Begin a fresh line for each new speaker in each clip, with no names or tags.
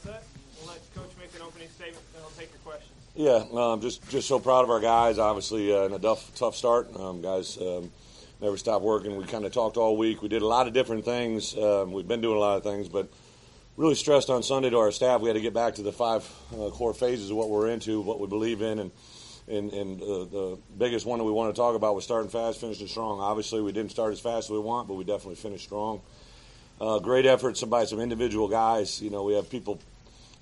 set. We'll let Coach make an opening statement, then I'll take your questions.
Yeah, just so proud of our guys. Obviously, in a tough start. Guys never stopped working. We kind of talked all week. We did a lot of different things. We've been doing a lot of things, but really stressed on Sunday to our staff. We had to get back to the 5 core phases of what we're into, what we believe in, and the biggest one that we want to talk about was starting fast, finishing strong. Obviously, we didn't start as fast as we want, but we definitely finished strong. Great effort by some individual guys. You know, we have people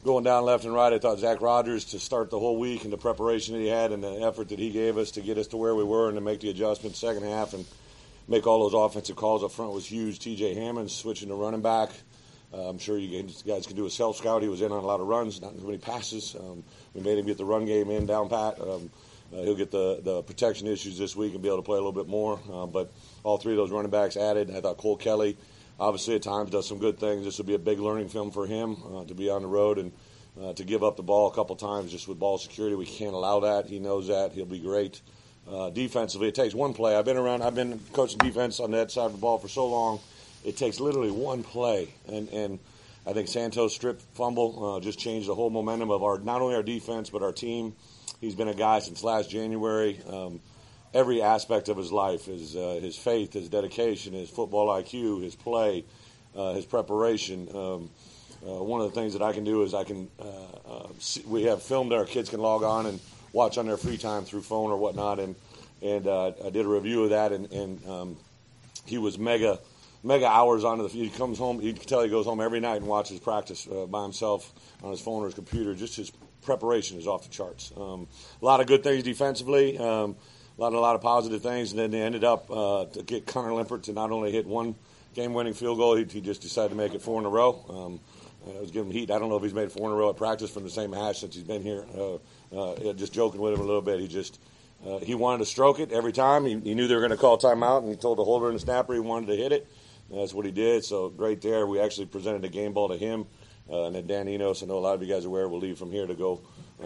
going down left and right. I thought Zach Rogers, to start the whole week and the preparation that he had and the effort that he gave us to get us to where we were and to make the adjustment second half and make all those offensive calls up front was huge. TJ Hammond switching to running back. I'm sure you guys can do a self-scout. He was in on a lot of runs, not many passes. We made him get the run game in down pat. He'll get the protection issues this week and be able to play a little bit more. But all 3 of those running backs added. I thought Cole Kelly, obviously at times, does some good things. This will be a big learning film for him to be on the road and to give up the ball a couple times just with ball security. We can't allow that. He knows that. He'll be great. Defensively, it takes one play. I've been coaching defense on that side of the ball for so long. It takes literally one play, and I think Santos' strip fumble just changed the whole momentum of not only our defense but our team. He's been a guy since last January. Every aspect of his life, his faith, his dedication, his football IQ, his play, his preparation. One of the things that I can do is we have film that our kids can log on and watch on their free time through phone or whatnot, and I did a review of that, and he was mega hours onto the field. He comes home, you can tell he goes home every night and watches practice by himself on his phone or his computer. Just his preparation is off the charts. A lot of good things defensively, a lot of positive things, and then they ended up to get Connor Limpert to not only hit one game-winning field goal, he just decided to make it 4 in a row. I was giving him heat. I don't know if he's made 4 in a row at practice from the same hash since he's been here. Just joking with him a little bit. He wanted to stroke it every time. He knew they were going to call timeout, and he told the holder and the snapper he wanted to hit it. That's what he did. So great there. We actually presented a game ball to him. And then Dan Enos, I know a lot of you guys are aware, will leave from here to go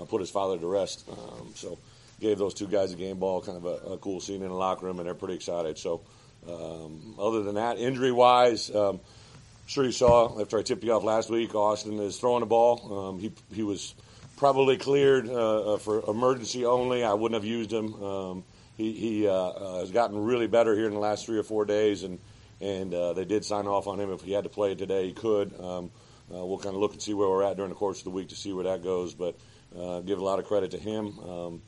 put his father to rest. So gave those 2 guys a game ball, kind of a cool scene in the locker room, and they're pretty excited. So other than that, injury-wise, sure you saw after I tipped you off last week, Austin is throwing the ball. He was probably cleared for emergency only. I wouldn't have used him. He has gotten really better here in the last 3 or 4 days, and they did sign off on him. If he had to play today, he could. We'll kind of look and see where we're at during the course of the week to see where that goes. But give a lot of credit to him.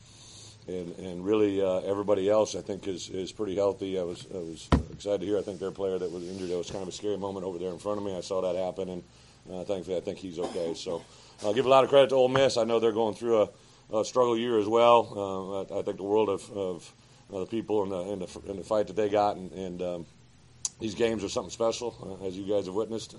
And really everybody else, I think, is pretty healthy. I was excited to hear, I think, their player that was injured. It was kind of a scary moment over there in front of me. I saw that happen, and thankfully I think he's okay. So I'll give a lot of credit to Ole Miss. I know they're going through a struggle year as well. I think the world of the people in the fight that they got, and these games are something special, as you guys have witnessed.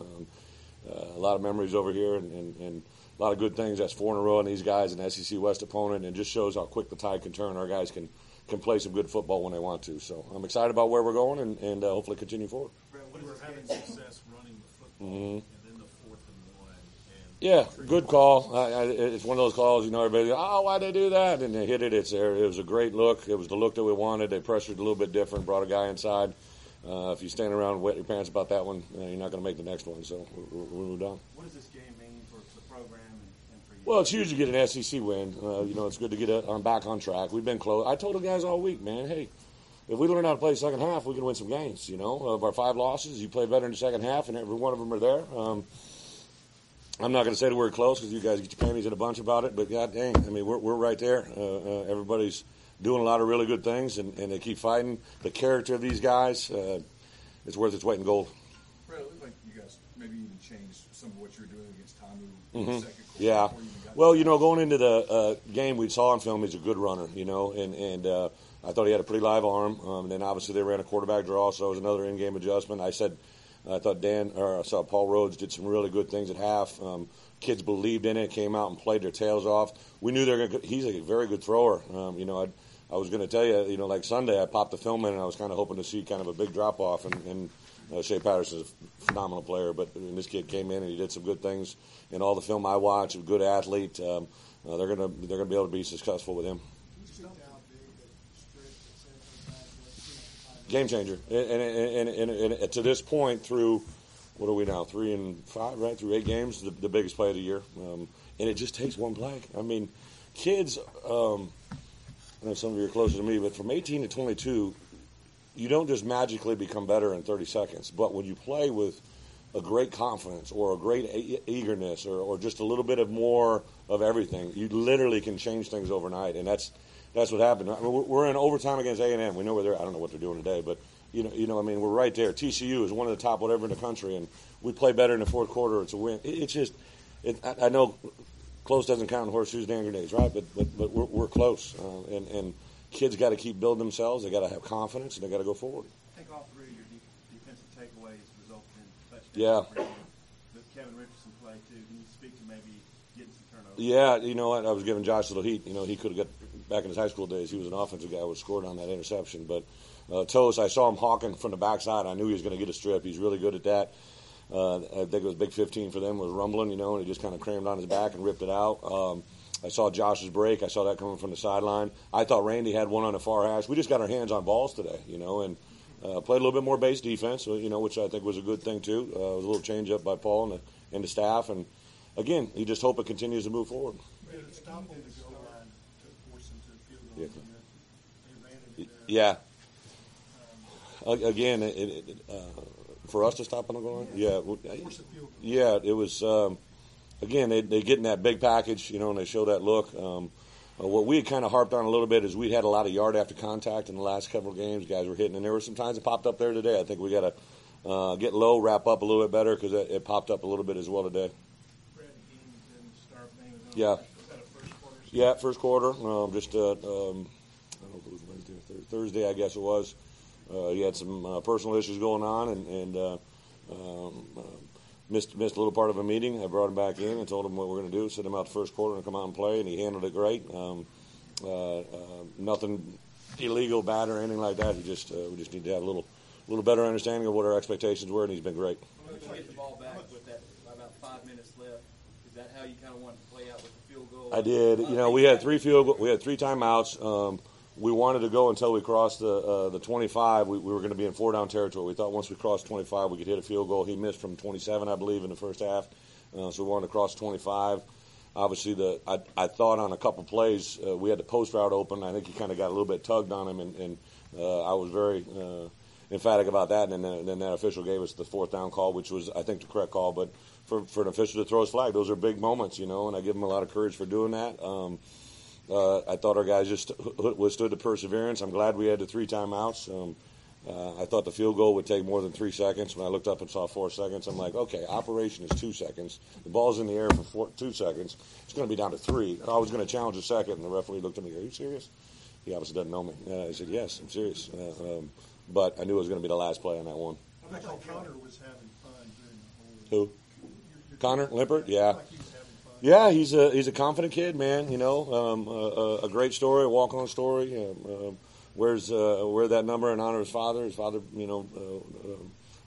A lot of memories over here, and a lot of good things. That's 4 in a row on these guys, an SEC West opponent, and it just shows how quick the tide can turn. Our guys can play some good football when they want to. So I'm excited about where we're going, and hopefully continue forward.
Brett, what is having success running the football, and then the 4th and 1?
Yeah, good call. It's one of those calls, everybody, why'd they do that? And they hit it. It's there. It was a great look. It was the look that we wanted. They pressured a little bit different, brought a guy inside. If you stand around and wet your pants about that one, you're not going to make the next one. So we'll move on.
What does this game mean for the program and for you?
Well, it's huge to get an SEC win. It's good to get back on track. We've been close. I told the guys all week, man, hey, if we learn how to play the second half, we can win some games. Of our 5 losses, you play better in the second half, and every one of them are there. I'm not going to say the word close because you guys get your panties in a bunch about it, but god dang, I mean, we're right there. Everybody's doing a lot of really good things, and they keep fighting. The character of these guys, it's worth its weight in gold.
Brett, it looked like you guys maybe even changed some of what you were doing against Tamu in the second quarter.
Yeah. Well, going into the game, we saw on film he's a good runner, and I thought he had a pretty live arm. And then obviously they ran a quarterback draw, so it was another in-game adjustment. I saw Paul Rhodes did some really good things at half. Kids believed in it, came out and played their tails off. We knew he's a very good thrower. I was going to tell you, like Sunday, I popped the film in, and I was kind of hoping to see kind of a big drop-off, and Shea Patterson's a phenomenal player, but this kid came in and he did some good things. In all the film I watched, a good athlete. They're gonna be able to be successful with him. Game changer, and to this point, through what are we now, 3-5, right, through 8 games, the biggest play of the year. And it just takes one play. I mean, kids, I know some of you are closer to me, but from 18 to 22, you don't just magically become better in 30 seconds. But when you play with a great confidence or a great eagerness or just a little bit of more of everything, you literally can change things overnight. And that's what happened. I mean, we're in overtime against A&M. We know where they're. I don't know what they're doing today, but I mean, we're right there. TCU is one of the top whatever in the country, and we play better in the fourth quarter. It's a win. It's just, I know close doesn't count in horseshoes and hand grenades, right? But we're close, and kids got to keep building themselves. They got to have confidence, and they got to go forward.
I think all 3 of your defensive takeaways resulted in touchdowns.
Yeah.
But Kevin Richardson played too. Can you speak to maybe getting some turnovers?
Yeah, you know what? I was giving Josh a little heat. He could have got back in his high school days. He was an offensive guy who scored on that interception. But Toast, I saw him hawking from the backside. I knew he was going to get a strip. He's really good at that. I think it was Big 15 for them, was rumbling, and he just kind of crammed on his back and ripped it out. I saw Josh's break. I saw that coming from the sideline. I thought Randy had one on the far hash. We just got our hands on balls today, and played a little bit more base defense, which I think was a good thing too. It was a little change up by Paul and the staff. And, again, you just hope it continues to move forward.
Did it stop on the goal line to force them to the field goal?
Yeah.
They ran it
Yeah. Again, for us to stop on the goal line? Yeah. Yeah, it was, again, they get in that big package, and they show that look. What we had kind of harped on a little bit is we had a lot of yard after contact in the last couple of games. Guys were hitting, and there were some times it popped up there today. I think we got to get low, wrap up a little bit better because it popped up a little bit as well today. Yeah. Yeah, first quarter. Just I don't know if it was Wednesday or Thursday, I guess it was. He had some personal issues going on and missed a little part of a meeting. I brought him back in and told him what we're going to do, send him out the first quarter and come out and play, and he handled it great. Nothing illegal, bad, or anything like that. We just need to have a little better understanding of what our expectations were, and he's been great.
You get the ball back with that about 5 minutes left. Is that how you kind of wanted to play out with the field goal?
I did. We had 3 timeouts. We wanted to go until we crossed the 25. We were going to be in 4-down territory. We thought once we crossed 25, we could hit a field goal. He missed from 27, I believe, in the first half. So we wanted to cross 25. Obviously, I thought on a couple plays we had the post route open. I think he kind of got a little bit tugged on him, and I was very emphatic about that. And then that official gave us the 4th down call, which was, I think, the correct call. But for an official to throw his flag, those are big moments, and I give him a lot of courage for doing that. I thought our guys just withstood the perseverance. I'm glad we had the 3 timeouts. I thought the field goal would take more than 3 seconds. When I looked up and saw 4 seconds, I'm like, okay, operation is 2 seconds. The ball's in the air for 2 seconds. It's going to be down to 3. I was going to challenge a second, and the referee looked at me, are you serious? He obviously doesn't know me. I said, yes, I'm serious. But I knew it was going to be the last play on that one.
I thought Connor was having fun during the whole.
Who? Connor Limpert? Yeah. Yeah, he's a confident kid, man. A great story, a walk-on story. Wear that number in honor of his father. His father,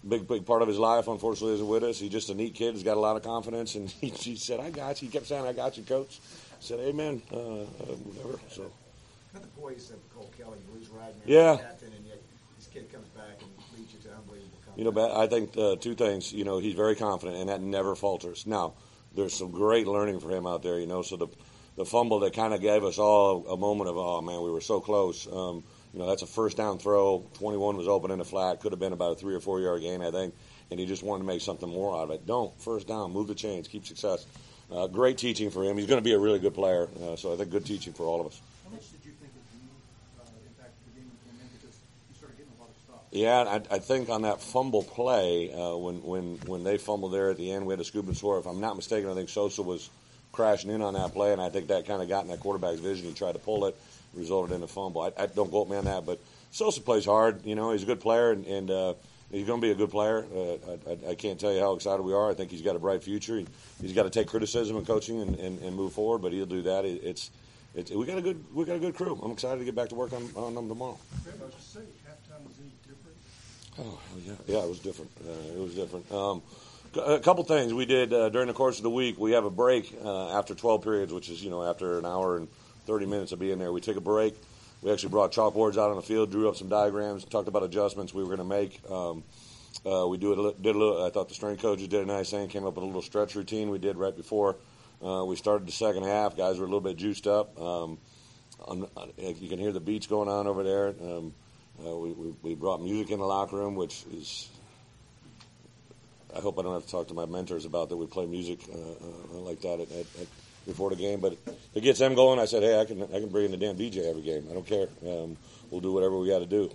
big part of his life, unfortunately, isn't with us. He's just a neat kid. He's got a lot of confidence, and he said, "I got you." He kept saying, "I got you, coach." I said, "Amen." Whatever. So.
Not the boys said Cole Kelly, Bruce Wagner,
yeah.
Captain, and yet this kid comes back and leads you to unbelievable confidence.
I think 2 things. He's very confident, and that never falters. Now, there's some great learning for him out there. So the fumble that kind of gave us all a moment of, oh man, we were so close. That's a 1st down throw. 21 was open in the flat. Could have been about a 3 or 4 yard gain, I think. And he just wanted to make something more out of it. Don't 1st down, move the chains, keep success. Great teaching for him. He's going to be a really good player. So I think good teaching for all of us.
How much did you think of you impacted the game when you came in, because you started getting a lot of stops?
Yeah, I think on that fumble play, when they fumbled there at the end, we had a scoop and score. If I'm not mistaken, I think Sosa was crashing in on that play, and I think that kind of got in that quarterback's vision. He tried to pull it, resulted in a fumble. I don't quote me on that, but Sosa plays hard. He's a good player, and he's going to be a good player. I can't tell you how excited we are. I think he's got a bright future. He's got to take criticism and coaching and move forward, but he'll do that. We got a good crew. I'm excited to get back to work on them tomorrow.
I was just saying, halftime was any different?
Oh, yeah, it was different. A couple things we did during the course of the week. We have a break after 12 periods, which is, after an hour and 30 minutes of being there. We took a break. We actually brought chalkboards out on the field, drew up some diagrams, talked about adjustments we were going to make. We did a little. I thought the strength coaches did a nice thing. Came up with a little stretch routine we did right before we started the second half. Guys were a little bit juiced up. You can hear the beats going on over there. We brought music in the locker room, which is. I hope I don't have to talk to my mentors about that. We play music like that before the game, but if it gets them going, I said, hey, I can bring in the damn DJ every game. I don't care. We'll do whatever we got to do.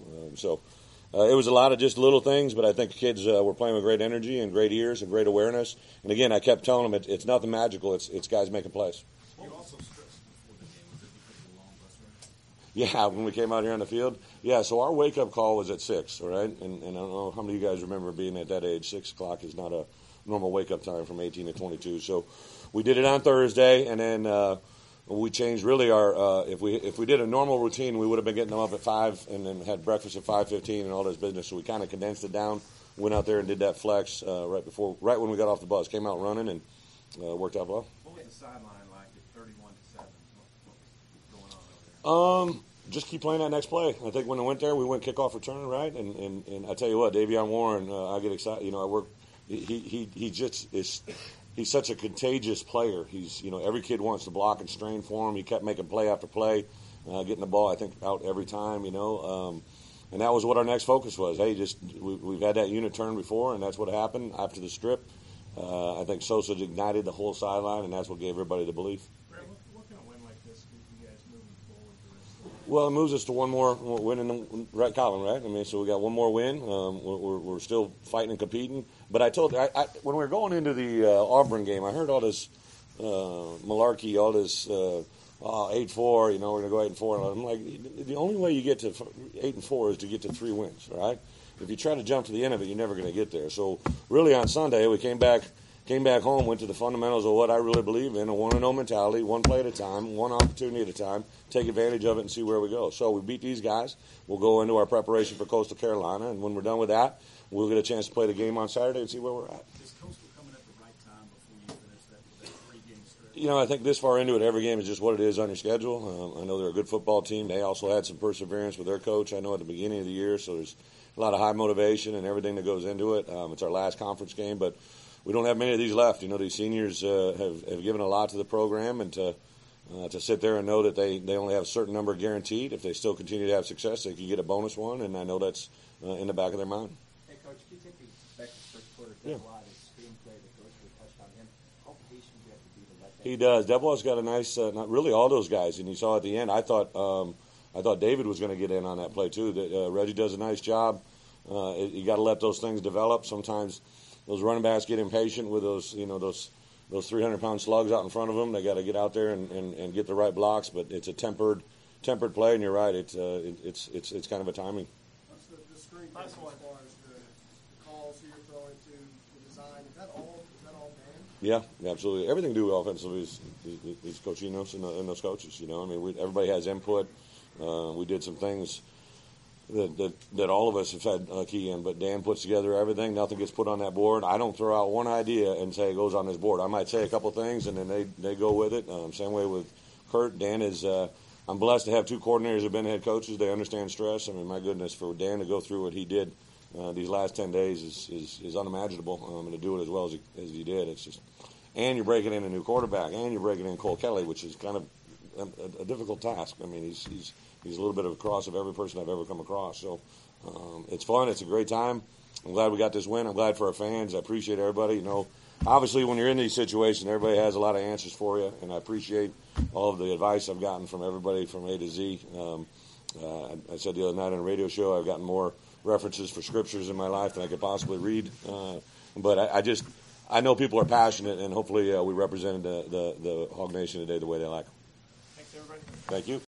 It was a lot of just little things, but I think the kids were playing with great energy and great ears and great awareness. And again, I kept telling them it's nothing magical. It's guys making plays.
You also stressed before the game. Was it because of the long bus ride?
Yeah, when we came out here on the field. Yeah, so our wake-up call was at 6, all right? And I don't know how many of you guys remember being at that age. 6 o'clock is not a normal wake-up time from 18 to 22. So we did it on Thursday, and then we changed really our if we did a normal routine, we would have been getting them up at 5 and then had breakfast at 5:15 and all this business. So we kind of condensed it down, went out there and did that flex right when we got off the bus. Came out running and worked out well.
What was the sideline like at 31-7? What was going on over there?
Just keep playing that next play. I think when I went there, we went kickoff return, right? And I tell you what, Davion Warren, I get excited. You know, I work. He just is. He's such a contagious player. He's every kid wants to block and strain for him. He kept making play after play, getting the ball I think out every time. And that was what our next focus was. Hey, we've had that unit turn before, and that's what happened after the strip. I think Sosa ignited the whole sideline, and that's what gave everybody the belief.
What can a win like this do for you guys moving forward the rest of the way?
Well, it moves us to one more win in the right column, right? I mean, so we got one more win. We're still fighting and competing. But I told when we were going into the Auburn game, I heard all this malarkey, all this 8-4. We're going to go 8-4. And I'm like, the only way you get to 8-4 is to get to 3 wins, right? If you try to jump to the end of it, you're never going to get there. So really, on Sunday, we came back home, went to the fundamentals of what I really believe in, a 1-0 mentality, one play at a time, one opportunity at a time, take advantage of it and see where we go. So we beat these guys. We'll go into our preparation for Coastal Carolina, and when we're done with that, we'll get a chance to play the game on Saturday and see where we're at.
Is Coastal coming at the right time before you finish that 3-game stretch?
I think this far into it, every game is just what it is on your schedule. I know they're a good football team. They also had some perseverance with their coach, I know, at the beginning of the year, so there's a lot of high motivation and everything that goes into it. It's our last conference game, but we don't have many of these left. These seniors have given a lot to the program, and to sit there and know that they only have a certain number guaranteed. If they still continue to have success, they can get a bonus one, and I know that's in the back of their mind.
Hey, Coach, can you take me back to the first quarter?
Yeah.
Debois, the screenplay that goes for a touchdown. Him, how patient do you have to be to let that?
He does. Debois got a nice, not really all those guys, and you saw at the end. I thought David was going to get in on that play too. Reggie does a nice job. You got to let those things develop. Sometimes those running backs get impatient with those 300-pound slugs out in front of them. They got to get out there and get the right blocks. But it's a tempered play, and you're right. It's kind of a timing.
What's the screen as far as the calls you're throwing to the design? Is that all Dan?
Yeah, absolutely. Everything to do offensively is Coach Enos and those coaches. Everybody has input. We did some things that all of us have had a key in, but Dan puts together everything. Nothing gets put on that board. I don't throw out one idea and say it goes on this board. I might say a couple things, and then they go with it. Same way with Kurt. Dan is I'm blessed to have 2 coordinators who have been head coaches. They understand stress. I mean, my goodness, for Dan to go through what he did these last 10 days is unimaginable, and to do it as well as he did. It's just, and you're breaking in a new quarterback, and you're breaking in Cole Kelly, which is kind of a difficult task. I mean, he's a little bit of a cross of every person I've ever come across. So it's fun. It's a great time. I'm glad we got this win. I'm glad for our fans. I appreciate everybody. Obviously when you're in these situations, everybody has a lot of answers for you, and I appreciate all of the advice I've gotten from everybody from A to Z. I said the other night on a radio show, I've gotten more references for scriptures in my life than I could possibly read. But I know people are passionate, and hopefully we represented the Hog Nation today the way they like.
Thanks, everybody.
Thank you.